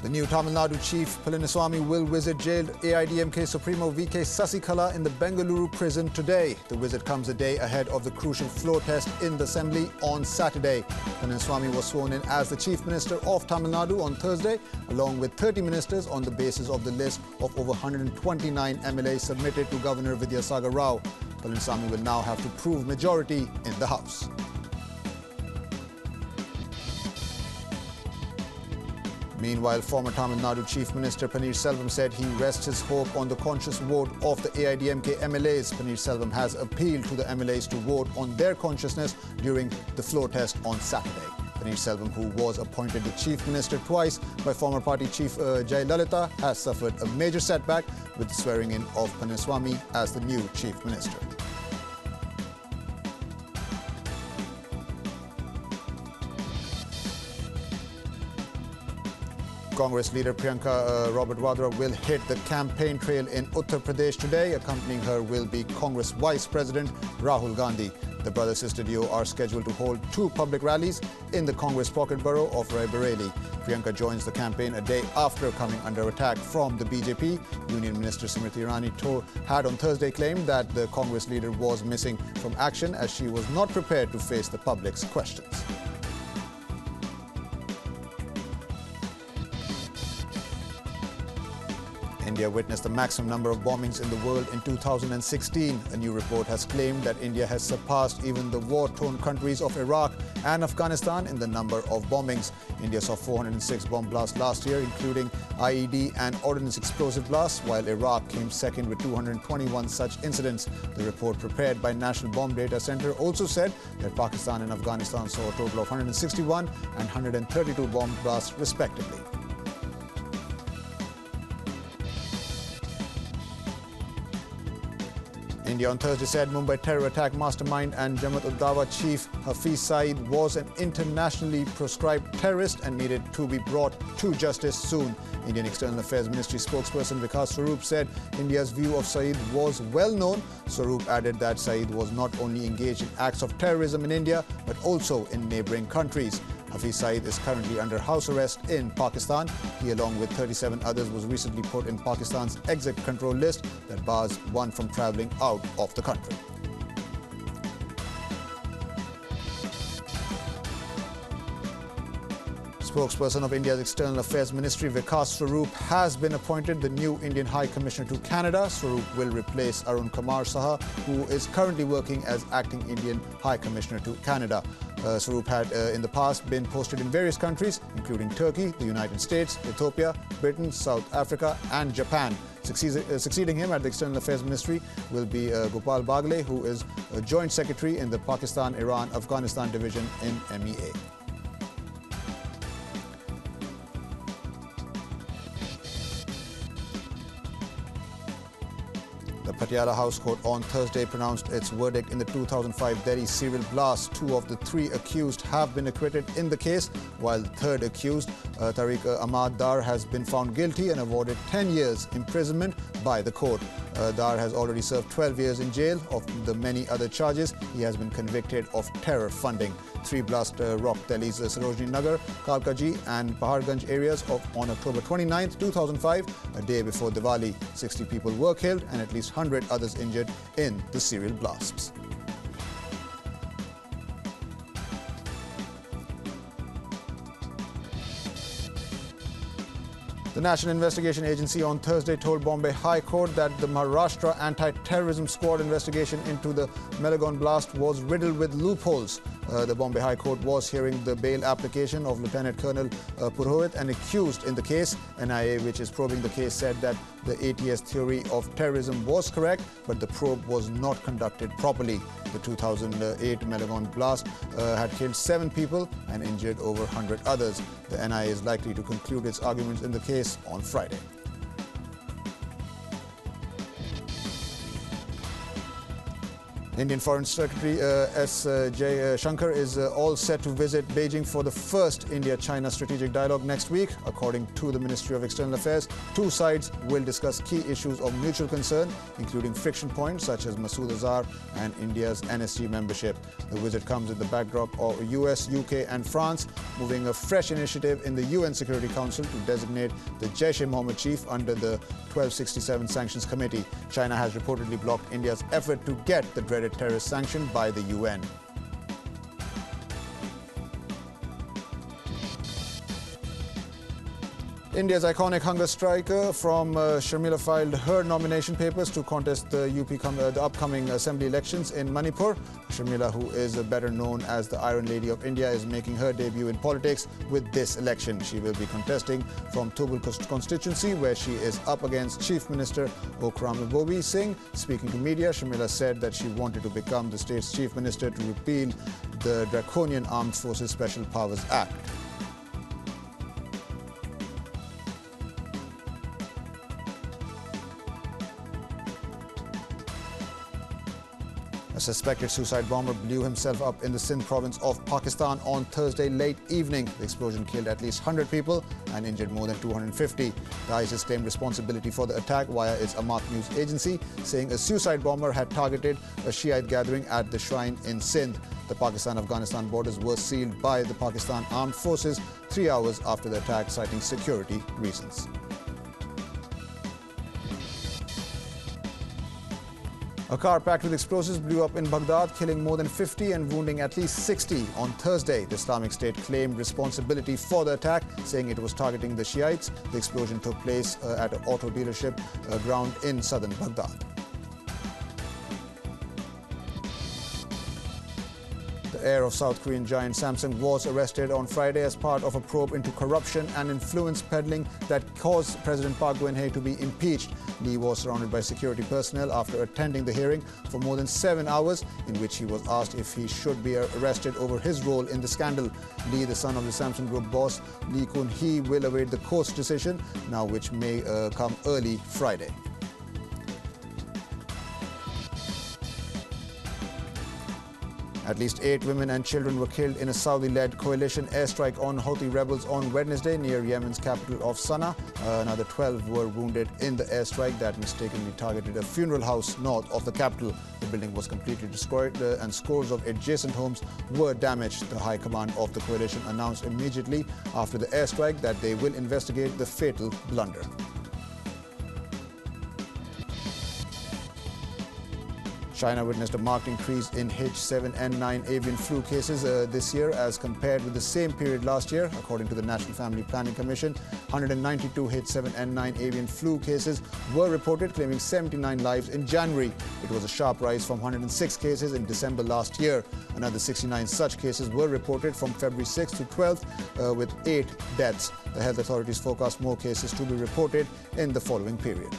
The new Tamil Nadu chief, Palaniswamy, will visit jailed AIDMK Supremo VK Sasikala in the Bengaluru prison today. The visit comes a day ahead of the crucial floor test in the assembly on Saturday. Palaniswamy was sworn in as the chief minister of Tamil Nadu on Thursday, along with 30 ministers on the basis of the list of over 129 MLAs submitted to Governor Vidyasagar Rao. Palaniswamy will now have to prove majority in the House. Meanwhile, former Tamil Nadu Chief Minister Paneerselvam said he rests his hope on the conscious vote of the AIDMK MLAs. Paneerselvam has appealed to the MLAs to vote on their consciousness during the floor test on Saturday. Paneerselvam, who was appointed the Chief Minister twice by former party chief Jayalalitha, has suffered a major setback with the swearing in of Palaniswamy as the new Chief Minister. Congress leader Priyanka Robert Vadra will hit the campaign trail in Uttar Pradesh today. Accompanying her will be Congress Vice President Rahul Gandhi. The brother-sister duo are scheduled to hold two public rallies in the Congress pocket borough of Raebareli. Priyanka joins the campaign a day after coming under attack from the BJP. Union Minister Smriti Irani had on Thursday claimed that the Congress leader was missing from action as she was not prepared to face the public's questions. India witnessed the maximum number of bombings in the world in 2016. A new report has claimed that India has surpassed even the war-torn countries of Iraq and Afghanistan in the number of bombings. India saw 406 bomb blasts last year, including IED and ordnance explosive blasts, while Iraq came second with 221 such incidents. The report prepared by National Bomb Data Center also said that Pakistan and Afghanistan saw a total of 161 and 132 bomb blasts respectively. India on Thursday said Mumbai terror attack mastermind and Jamaat-ud-Dawa chief Hafiz Saeed was an internationally proscribed terrorist and needed to be brought to justice soon. Indian External Affairs Ministry spokesperson Vikas Swarup said India's view of Saeed was well known. Swarup added that Saeed was not only engaged in acts of terrorism in India but also in neighbouring countries. Hafiz Saeed is currently under house arrest in Pakistan. He, along with 37 others, was recently put in Pakistan's exit control list that bars one from travelling out of the country. Spokesperson of India's External Affairs Ministry, Vikas Swarup, has been appointed the new Indian High Commissioner to Canada. Swarup will replace Arun Kumar Saha, who is currently working as acting Indian High Commissioner to Canada. Swarup had in the past been posted in various countries, including Turkey, the United States, Ethiopia, Britain, South Africa and Japan. Succeeding him at the External Affairs Ministry will be Gopal Bagle, who is a Joint Secretary in the Pakistan-Iran-Afghanistan Division in MEA. The Patiala House Court on Thursday pronounced its verdict in the 2005 Delhi serial blast. Two of the three accused have been acquitted in the case, while the third accused, Tariq Ahmad Dar, has been found guilty and awarded 10 years imprisonment by the court. Dar has already served 12 years in jail. Of the many other charges, he has been convicted of terror funding. Three blasts rocked Delhi's Sarojini Nagar, Kalkaji and Paharganj areas on October 29, 2005, a day before Diwali. 60 people were killed and at least 100 others injured in the serial blasts. The National Investigation Agency on Thursday told Bombay High Court that the Maharashtra Anti-Terrorism Squad investigation into the Melagone blast was riddled with loopholes. The Bombay High Court was hearing the bail application of Lieutenant Colonel Purohit, an accused in the case. NIA, which is probing the case, said that the ATS theory of terrorism was correct, but the probe was not conducted properly. The 2008 Melagone blast had killed 7 people and injured over 100 others. The NIA is likely to conclude its arguments in the case on Friday. Indian Foreign Secretary S. J. Shankar is all set to visit Beijing for the first India-China strategic dialogue next week. According to the Ministry of External Affairs, two sides will discuss key issues of mutual concern, including friction points such as Masood Azhar and India's NSG membership. The visit comes in the backdrop of US, UK and France moving a fresh initiative in the UN Security Council to designate the Jaish-e-Mohammed chief under the 1267 Sanctions Committee. China has reportedly blocked India's effort to get the dreaded terrorist sanction by the UN. India's iconic hunger striker from Sharmila filed her nomination papers to contest the upcoming assembly elections in Manipur. Sharmila, who is better known as the Iron Lady of India, is making her debut in politics with this election. She will be contesting from Tubal constituency, where she is up against Chief Minister Okramagobi Singh. Speaking to media, Sharmila said that she wanted to become the state's chief minister to repeal the draconian Armed Forces Special Powers Act. A suspected suicide bomber blew himself up in the Sindh province of Pakistan on Thursday late evening. The explosion killed at least 100 people and injured more than 250. The ISIS claimed responsibility for the attack via its Amaq news agency, saying a suicide bomber had targeted a Shiite gathering at the shrine in Sindh. The Pakistan-Afghanistan borders were sealed by the Pakistan Armed Forces 3 hours after the attack, citing security reasons. A car packed with explosives blew up in Baghdad, killing more than 50 and wounding at least 60 on Thursday. The Islamic State claimed responsibility for the attack, saying it was targeting the Shiites. The explosion took place at an auto dealership ground in southern Baghdad. The heir of South Korean giant Samsung was arrested on Friday as part of a probe into corruption and influence peddling that caused President Park Geun-hye to be impeached. Lee was surrounded by security personnel after attending the hearing for more than 7 hours, in which he was asked if he should be arrested over his role in the scandal. Lee, the son of the Samsung Group boss Lee Kun-hee, will await the court's decision, now which may come early Friday. At least 8 women and children were killed in a Saudi-led coalition airstrike on Houthi rebels on Wednesday near Yemen's capital of Sana'a. Another 12 were wounded in the airstrike that mistakenly targeted a funeral house north of the capital. The building was completely destroyed and scores of adjacent homes were damaged. The High Command of the coalition announced immediately after the airstrike that they will investigate the fatal blunder. China witnessed a marked increase in H7N9 avian flu cases this year as compared with the same period last year. According to the National Family Planning Commission, 192 H7N9 avian flu cases were reported, claiming 79 lives in January. It was a sharp rise from 106 cases in December last year. Another 69 such cases were reported from February 6th to 12th, with 8 deaths. The health authorities forecast more cases to be reported in the following period.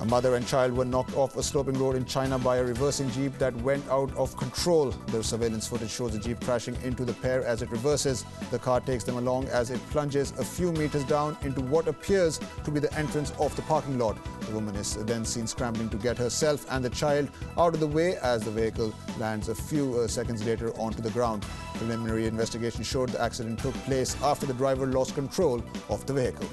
A mother and child were knocked off a sloping road in China by a reversing jeep that went out of control. The surveillance footage shows the jeep crashing into the pair as it reverses. The car takes them along as it plunges a few meters down into what appears to be the entrance of the parking lot. The woman is then seen scrambling to get herself and the child out of the way as the vehicle lands a few seconds later onto the ground. Preliminary investigation showed the accident took place after the driver lost control of the vehicle.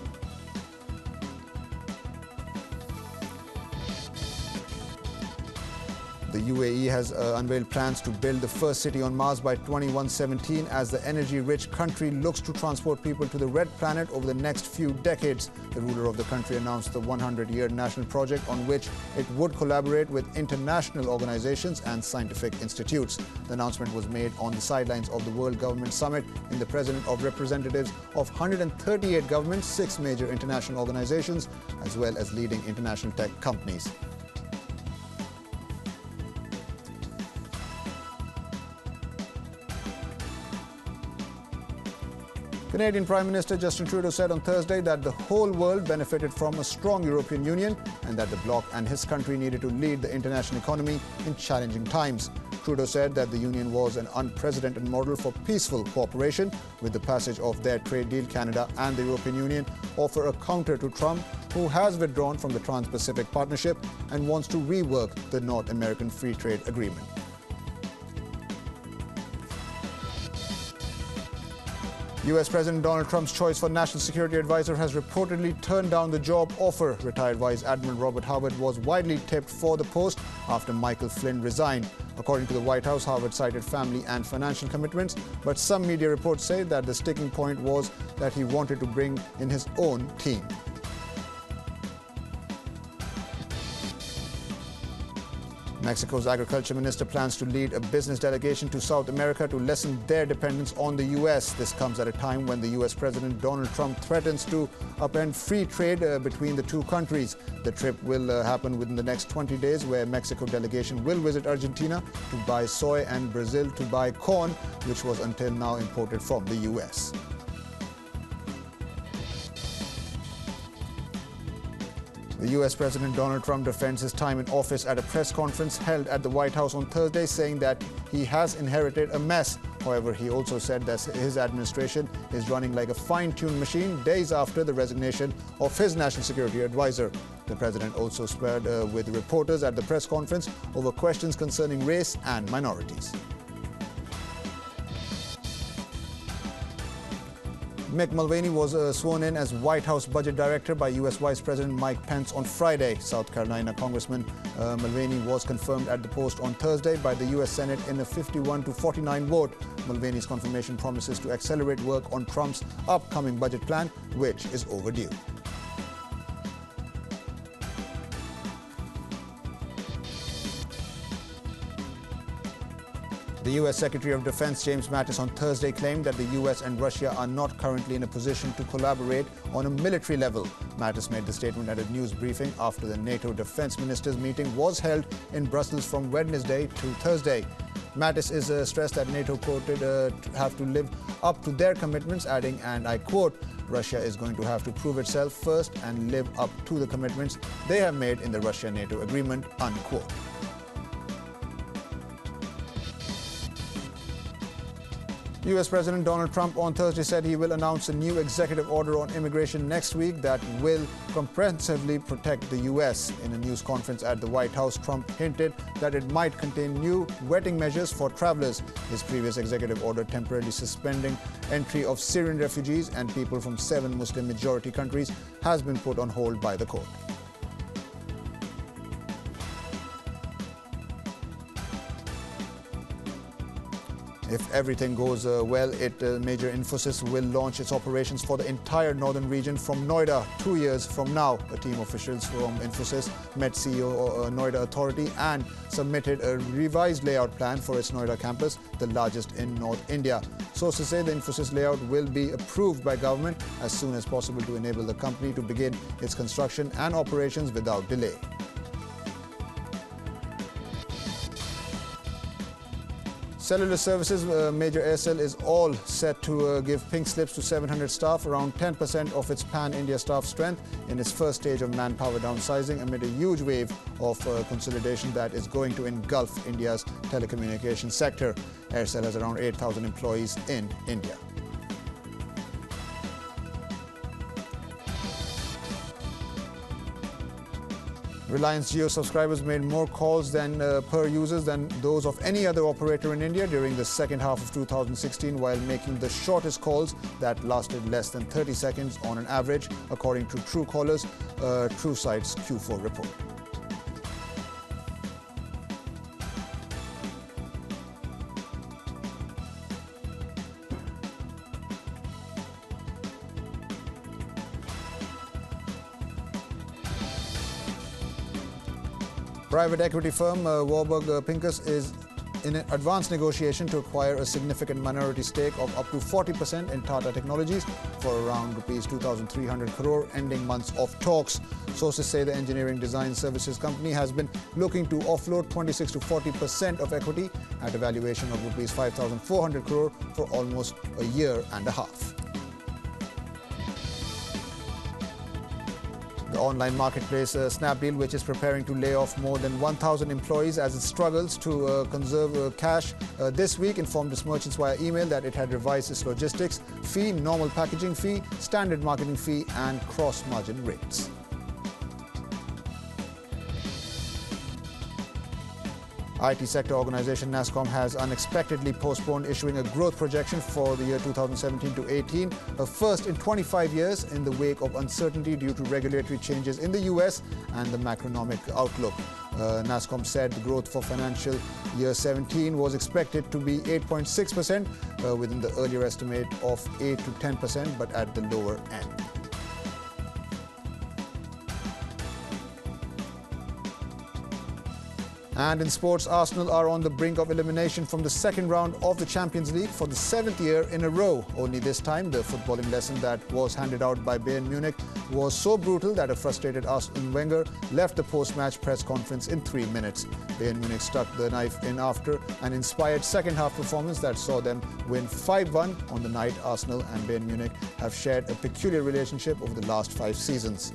The UAE has unveiled plans to build the first city on Mars by 2117 as the energy-rich country looks to transport people to the red planet over the next few decades. The ruler of the country announced the 100-year national project on which it would collaborate with international organizations and scientific institutes. The announcement was made on the sidelines of the World Government Summit in the presence of representatives of 138 governments, 6 major international organizations, as well as leading international tech companies. Canadian Prime Minister Justin Trudeau said on Thursday that the whole world benefited from a strong European Union and that the bloc and his country needed to lead the international economy in challenging times. Trudeau said that the union was an unprecedented model for peaceful cooperation. With the passage of their trade deal, Canada and the European Union offer a counter to Trump, who has withdrawn from the Trans-Pacific Partnership and wants to rework the North American Free Trade Agreement. U.S. President Donald Trump's choice for National Security Advisor has reportedly turned down the job offer. Retired Vice Admiral Robert Howard was widely tipped for the post after Michael Flynn resigned. According to the White House, Howard cited family and financial commitments, but some media reports say that the sticking point was that he wanted to bring in his own team. Mexico's agriculture minister plans to lead a business delegation to South America to lessen their dependence on the U.S. This comes at a time when the U.S. President Donald Trump threatens to upend free trade between the two countries. The trip will happen within the next 20 days, where Mexico delegation will visit Argentina to buy soy and Brazil to buy corn, which was until now imported from the U.S. The U.S. President Donald Trump defends his time in office at a press conference held at the White House on Thursday, saying that he has inherited a mess. However, he also said that his administration is running like a fine-tuned machine days after the resignation of his national security advisor. The president also sparred with reporters at the press conference over questions concerning race and minorities. Mick Mulvaney was sworn in as White House Budget Director by U.S. Vice President Mike Pence on Friday. South Carolina Congressman Mulvaney was confirmed at the post on Thursday by the U.S. Senate in a 51-49 vote. Mulvaney's confirmation promises to accelerate work on Trump's upcoming budget plan, which is overdue. The U.S. Secretary of Defense James Mattis on Thursday claimed that the U.S. and Russia are not currently in a position to collaborate on a military level. Mattis made the statement at a news briefing after the NATO defense ministers meeting was held in Brussels from Wednesday to Thursday. Mattis is stressed that NATO, quoted, have to live up to their commitments, adding, and I quote, Russia is going to have to prove itself first and live up to the commitments they have made in the Russia-NATO agreement, unquote. U.S. President Donald Trump on Thursday said he will announce a new executive order on immigration next week that will comprehensively protect the U.S. In a news conference at the White House, Trump hinted that it might contain new vetting measures for travelers. His previous executive order temporarily suspending entry of Syrian refugees and people from 7 Muslim-majority countries has been put on hold by the court. If everything goes well, Major Infosys will launch its operations for the entire northern region from Noida 2 years from now. A team of officials from Infosys met CEO Noida Authority and submitted a revised layout plan for its Noida campus, the largest in North India. Sources say the Infosys layout will be approved by government as soon as possible to enable the company to begin its construction and operations without delay. Cellular services, Major Aircel is all set to give pink slips to 700 staff, around 10% of its pan-India staff strength, in its first stage of manpower downsizing amid a huge wave of consolidation that is going to engulf India's telecommunications sector. Aircel has around 8,000 employees in India. Reliance Jio subscribers made more calls per users than those of any other operator in India during the second half of 2016, while making the shortest calls that lasted less than 30 seconds on an average, according to Truecaller's TrueSight's Q4 report. Private equity firm Warburg Pincus is in an advanced negotiation to acquire a significant minority stake of up to 40% in Tata Technologies for around Rs 2,300 crore, ending months of talks. Sources say the engineering design services company has been looking to offload 26 to 40% of equity at a valuation of Rs 5,400 crore for almost a year and a half. The online marketplace Snapdeal, which is preparing to lay off more than 1,000 employees as it struggles to conserve cash this week, informed its merchants via email that it had revised its logistics fee, normal packaging fee, standard marketing fee and cross-margin rates. IT sector organisation NASSCOM has unexpectedly postponed issuing a growth projection for the year 2017 to 18, a first in 25 years in the wake of uncertainty due to regulatory changes in the US and the macroeconomic outlook. NASSCOM said the growth for financial year 17 was expected to be 8.6% within the earlier estimate of 8 to 10%, but at the lower end. And in sports, Arsenal are on the brink of elimination from the second round of the Champions League for the 7th year in a row. Only this time, the footballing lesson that was handed out by Bayern Munich was so brutal that a frustrated Arsene Wenger left the post-match press conference in 3 minutes. Bayern Munich stuck the knife in after an inspired second-half performance that saw them win 5-1 on the night. Arsenal and Bayern Munich have shared a peculiar relationship over the last 5 seasons.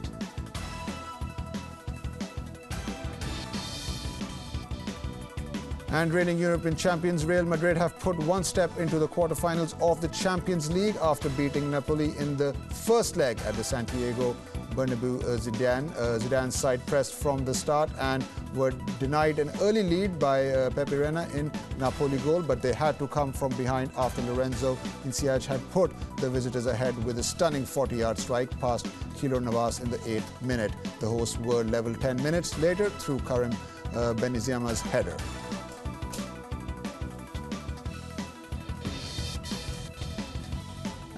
And reigning European champions Real Madrid have put one step into the quarterfinals of the Champions League after beating Napoli in the first leg at the Santiago Bernabeu. Zidane's side pressed from the start and were denied an early lead by Pepe Reina in Napoli goal, but they had to come from behind after Lorenzo Insigne had put the visitors ahead with a stunning 40-yard strike past Keylor Navas in the 8th minute. The hosts were level 10 minutes later through Karim Benzema's header.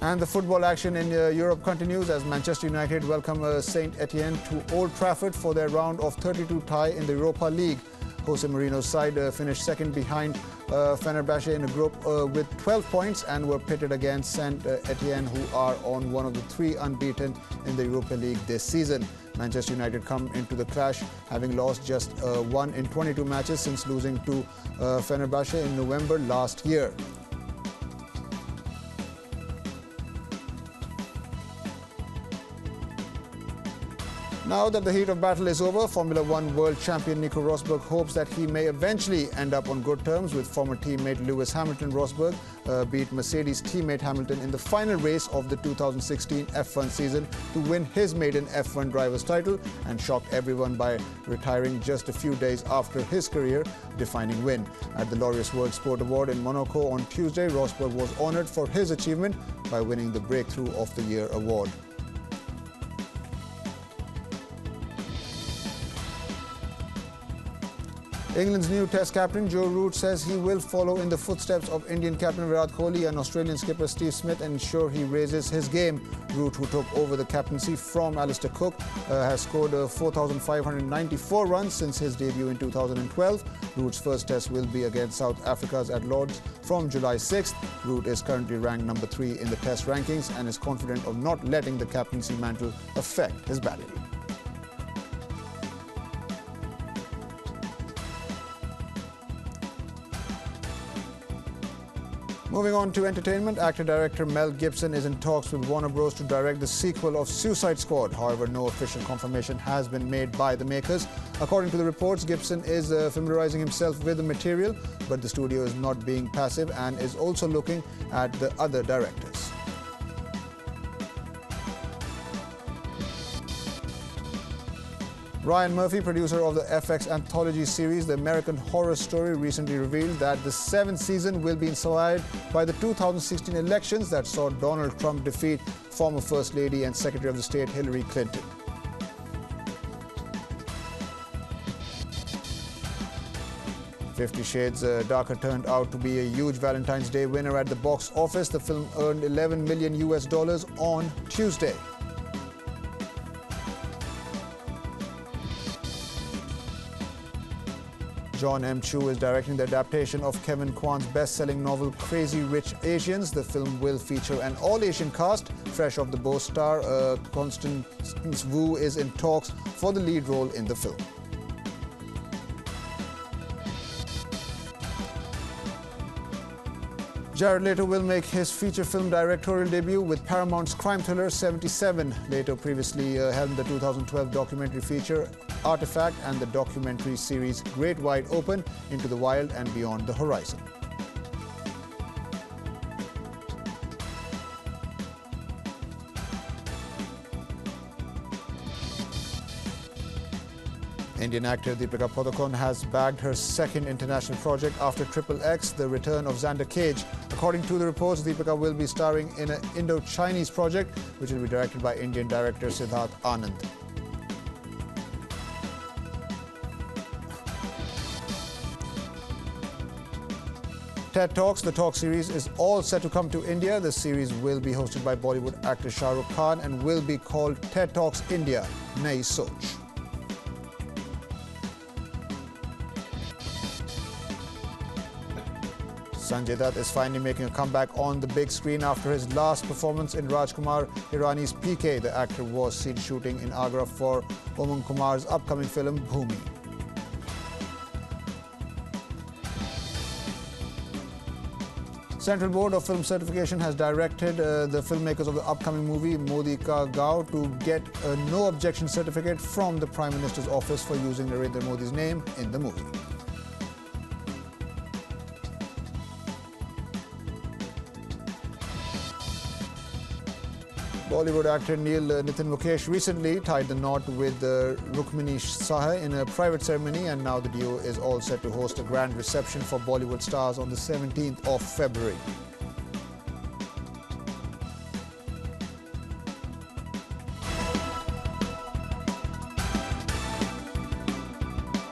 And the football action in Europe continues as Manchester United welcome Saint Etienne to Old Trafford for their round of 32 tie in the Europa League. Jose Mourinho's side finished second behind Fenerbahce in a group with 12 points and were pitted against Saint Etienne, who are on one of the 3 unbeaten in the Europa League this season. Manchester United come into the clash having lost just 1 in 22 matches since losing to Fenerbahce in November last year. Now that the heat of battle is over, Formula One world champion Nico Rosberg hopes that he may eventually end up on good terms with former teammate Lewis Hamilton. Rosberg beat Mercedes teammate Hamilton in the final race of the 2016 F1 season to win his maiden F1 driver's title and shocked everyone by retiring just a few days after his career-defining win. At the Laureus World Sport Award in Monaco on Tuesday, Rosberg was honoured for his achievement by winning the Breakthrough of the Year award. England's new Test captain Joe Root says he will follow in the footsteps of Indian captain Virat Kohli and Australian skipper Steve Smith and ensure he raises his game. Root, who took over the captaincy from Alistair Cook, has scored 4,594 runs since his debut in 2012. Root's first test will be against South Africa's at Lord's from July 6th. Root is currently ranked number 3 in the Test rankings and is confident of not letting the captaincy mantle affect his batting. Moving on to entertainment, actor-director Mel Gibson is in talks with Warner Bros. To direct the sequel of Suicide Squad. However, no official confirmation has been made by the makers. According to the reports, Gibson is familiarizing himself with the material, but the studio is not being passive and is also looking at the other directors. Ryan Murphy, producer of the FX anthology series The American Horror Story, recently revealed that the 7th season will be inspired by the 2016 elections that saw Donald Trump defeat former First Lady and Secretary of the State Hillary Clinton. "50 Shades Darker" turned out to be a huge Valentine's Day winner at the box office. The film earned $11 million on Tuesday. John M. Chu is directing the adaptation of Kevin Kwan's best-selling novel Crazy Rich Asians. The film will feature an all-Asian cast. Fresh off the boat, star Constance Wu is in talks for the lead role in the film. Jared Leto will make his feature film directorial debut with Paramount's crime thriller 77. Leto previously helmed the 2012 documentary feature Artifact and the documentary series Great Wide Open, Into the Wild and Beyond the Horizon. Indian actor Deepika Padukone has bagged her second international project after XXX, The Return of Xander Cage. According to the reports, Deepika will be starring in an Indo-Chinese project which will be directed by Indian director Siddharth Anand. TED Talks, the talk series, is all set to come to India. The series will be hosted by Bollywood actor Shah Rukh Khan and will be called TED Talks India, Nai Soch. Sanjay Dutt is finally making a comeback on the big screen after his last performance in Rajkumar Hirani's PK. The actor was seen shooting in Agra for Umang Kumar's upcoming film Bhumi. Central Board of Film Certification has directed the filmmakers of the upcoming movie Modi Ka Gaon to get a no objection certificate from the Prime Minister's office for using Narendra Modi's name in the movie. Bollywood actor Nitin Mukesh recently tied the knot with Rukmini Saha in a private ceremony, and now the duo is all set to host a grand reception for Bollywood stars on the 17th of February.